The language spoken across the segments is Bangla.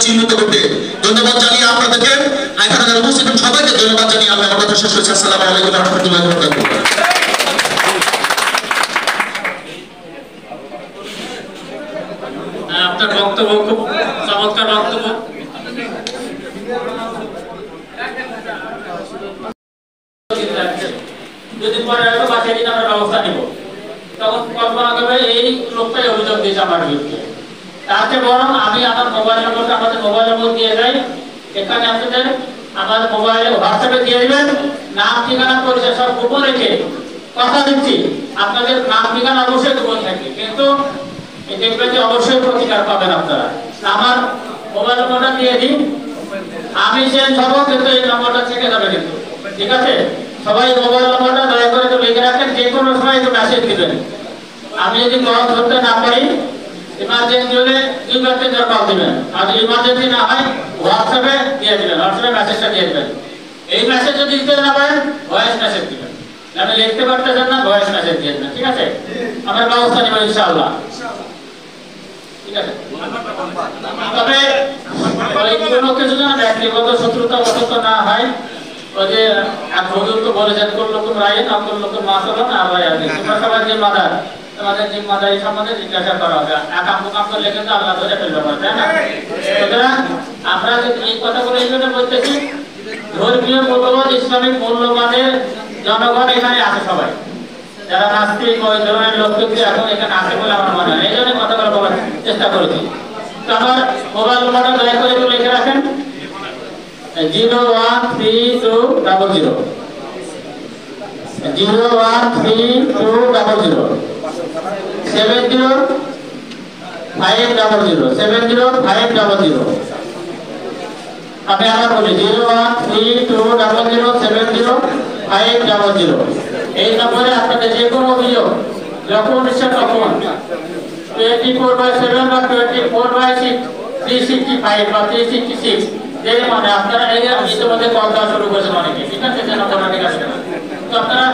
চিহ্নিত করতে। ধন্যবাদ জানিয়ে আপনাদেরকে এখানে উপস্থিত সবাইকে ধন্যবাদ জানিয়ে আমি আমার কথা শেষ করছি। আসসালামু আলাইকুম ওয়া রাহমাতুল্লাহি ওয়া বারাকাতুহু। আপনার বক্তব্য খুব চমৎকার বক্তব্য। যদি পরে হয়তো বাঁচিয়ে দিন আমরা ব্যবস্থা নেব, তখন কল্পনা করবে এই লোকটাই অভিযোগ দিয়েছে আমার বিরুদ্ধে। তাতে বরং আমি আমার মোবাইল নম্বরটা আমাদের মোবাইল নম্বর দিয়ে যাই, এখানে আপনাদের আমার মোবাইলে হোয়াটসঅ্যাপে দিয়ে দেবেন, নাম ঠিকানা পরিচয় সব গোপন রেখে কথা দিচ্ছি আপনাদের নাম ঠিকানা অবশ্যই গোপন থাকবে, কিন্তু দেখবেন যে অবশ্যই প্রতিকার পাবেন আপনারা। আমার মোবাইল নম্বরটা দিয়ে দিন, আমি চেঞ্জ হবো কিন্তু এই নম্বরটা থেকে যাবে কিন্তু, ঠিক আছে? সবাই মোবাইল নম্বরটা দয়া করে একটু লিখে রাখেন, যে কোনো সময় একটু মেসেজ দিবেন। আমি যদি কল ধরতে না পারি, ইমার্জেন্সি হলে 2-3 কল দিবেন, আর যদি ইমার্জেন্সি না হয় হোয়াটসঅ্যাপে দিয়ে দিবেন, হোয়াটসঅ্যাপে মেসেজটা দিয়ে দিবেন। এই মেসেজ যদি দিতে না পারেন ভয়েস মেসেজ দিবেন, আপনি লিখতে পারতেছেন না ভয়েস মেসেজ দিয়ে দেবেন, ঠিক আছে? আমরা ব্যবস্থা নেব ইনশাআল্লাহ, ঠিক আছে? তবে ওই কোনো কিছু যেন ব্যক্তিগত শত্রুতা অসত্য না হয়। ওই যে এক হুজুর তো বলেছেন, কুল্লুকুম রাইন ওয়া কুল্লুকুম মাসউলুন আন রাইয়াতিহি, তোমরা সবাই জিম্মাদার, তোমাদের জিম্মাদারি সম্বন্ধে জিজ্ঞাসা করা হবে। একাম মুকাম করলে কিন্তু আল্লাহ ধরে ফেলবে, তাই না? সুতরাং আমরা যদি এই কথাগুলো এই জন্য বলতেছি, ধর্মীয় মূল্যবোধ ইসলামিক মূল্যবোধের জনগণ এখানে আছে সবাই, যারা নাস্তিক ওই ধরনের লোক কিন্তু এখন এখানে আছে বলে আমার মনে হয়, এই জন্য কথাগুলো বলার চেষ্টা করেছি। তো আমার মোবাইল নম্বরটা দয়া করে একটু লিখে রাখেন, 01320 01320 70500 আমি আবার বলি 01320 এই নম্বরে আপনাদের যে কোনো অভিযোগ যখন ইচ্ছা তখন 24/7 বা 24/6 365 বা 366 যে মানে আপনারা এই ইতিমধ্যে কল দেওয়া শুরু করেছেন অনেকে, ঠিক আছে? যে নম্বরটা ঠিক আছে, তো আপনারা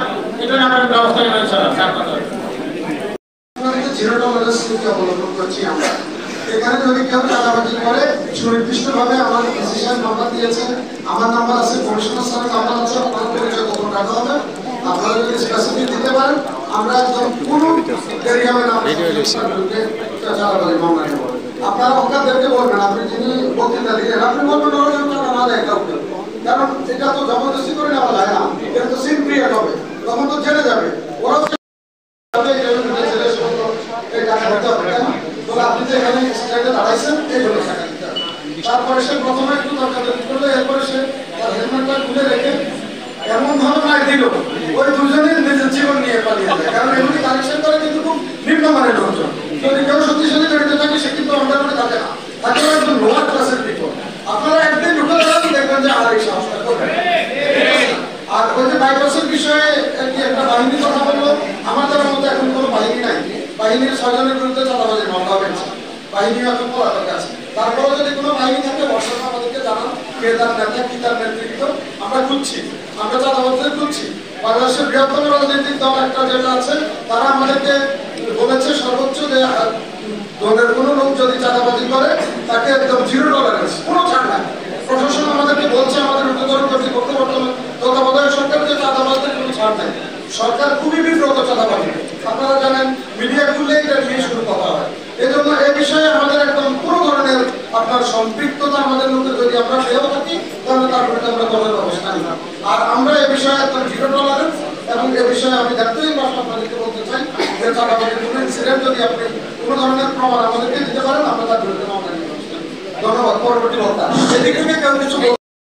এটার আমরা ব্যবস্থা নেবেন ইনশাআল্লাহ। স্যার কথা জিরো টলারেন্স নীতি অবলম্বন করছি আমরা। এখানে যদি কেউ চাঁদাবাজি করে সুনির্দিষ্টভাবে আমার ডিসিশন নাম্বার দিয়েছেন, আমার নাম্বার আছে, কমিশনার স্যারের নাম্বার আছে, আপনার পরিচয় গোপন রাখা হবে। আপনারা যদি স্পেসিফিক দিতে পারেন আমরা একদম কোনো দেরি হবে না চাঁদাবাজি মামলা নেব। আপনারা ওখানদেরকে বলবেন, আপনি যিনি বক্তৃতা দিলেন আপনি বলবেন ওরা যেন টাকা না দেয় কাউকে, কারণ এটা তো জবরদস্তি করে নেওয়া যায় না, এটা তো সিন ক্রিয়েট হবে, তখন তো জেনে যাবে ওরা তারপরে সে প্রথমে একটু তর্কাতর্কি করলো, এরপরে সে তার হেলমেটটা খুলে রেখে এমন ভাবে মার দিল ওই দুজনে নিজের জীবন নিয়ে পালিয়ে যায়। কারণ এগুলি কালেকশন করে কিন্তু খুব নিম্নমানের লোকজন, যদি কেউ শক্তিশালী জড়িত থাকে সে কিন্তু আমাদের মনে থাকে না, থাকে একদম লোয়ার ক্লাসের পিপল। আপনারা একদিন ঢুকে দাঁড়ান দেখবেন যে আর এই সাহসটা করবেন। আর ওই যে বাইপাসের বিষয়ে একটা বাহিনীর কথা বললো, আমার জানার মতো এখন কোনো বাহিনী নাই, বাহিনীর 6 জনের বিরুদ্ধে চাঁদাবাজির মামলা হয়েছে, বাহিনী এখন পলাতকে আছে। তারপরে যদি কোনো বাহিনী থাকে বর্ষণ আমাদেরকে জানান, কে তার নেতা কি তার নেতৃত্ব, আমরা খুঁজছি, আমরা চাঁদাবাজদের খুঁজছি। বাংলাদেশের বৃহত্তম রাজনৈতিক দল একটা যেটা আছে তারা আমাদেরকে বলেছে সর্বোচ্চ যে দলের কোনো লোক যদি চাঁদাবাজি করে তাকে একদম জিরো টলারেন্স, কোনো ছাড় নাই। প্রশাসন আমাদেরকে বলছে, আমাদের উপকরণ কর্তৃপক্ষ বর্তমান তত্ত্বাবধায়ক সরকার যে চাঁদাবাজদের কোনো ছাড় নাই। সরকার খুবই বিব্রত চাঁদাবাজি, আপনারা জানেন মিডিয়া খুললে এটা নিয়ে শুরু কথা হয়। এই জন্য এই বিষয়ে আমাদের একদম কোনো ধরনের আপনার সম্পৃক্ততা আমাদের লোকের যদি আমরা পেয়েও থাকি তাহলে তার বিরুদ্ধে আমরা দলের অবস্থা নিই। আর আমরা এই বিষয়ে একদম জিরো টলারেন্স, এবং এই বিষয়ে আমি দেখতেই বাসা আপনাদেরকে বলতে চাই যে চাঁদাবাজির কোনো ইনসিডেন্ট যদি আপনি কোনো ধরনের প্রমাণ আমাদেরকে দিতে পারেন আমরা তার বিরুদ্ধে মামলা নিয়ে। ধন্যবাদ। পরবর্তী বক্তা এদিক থেকে কেউ কিছু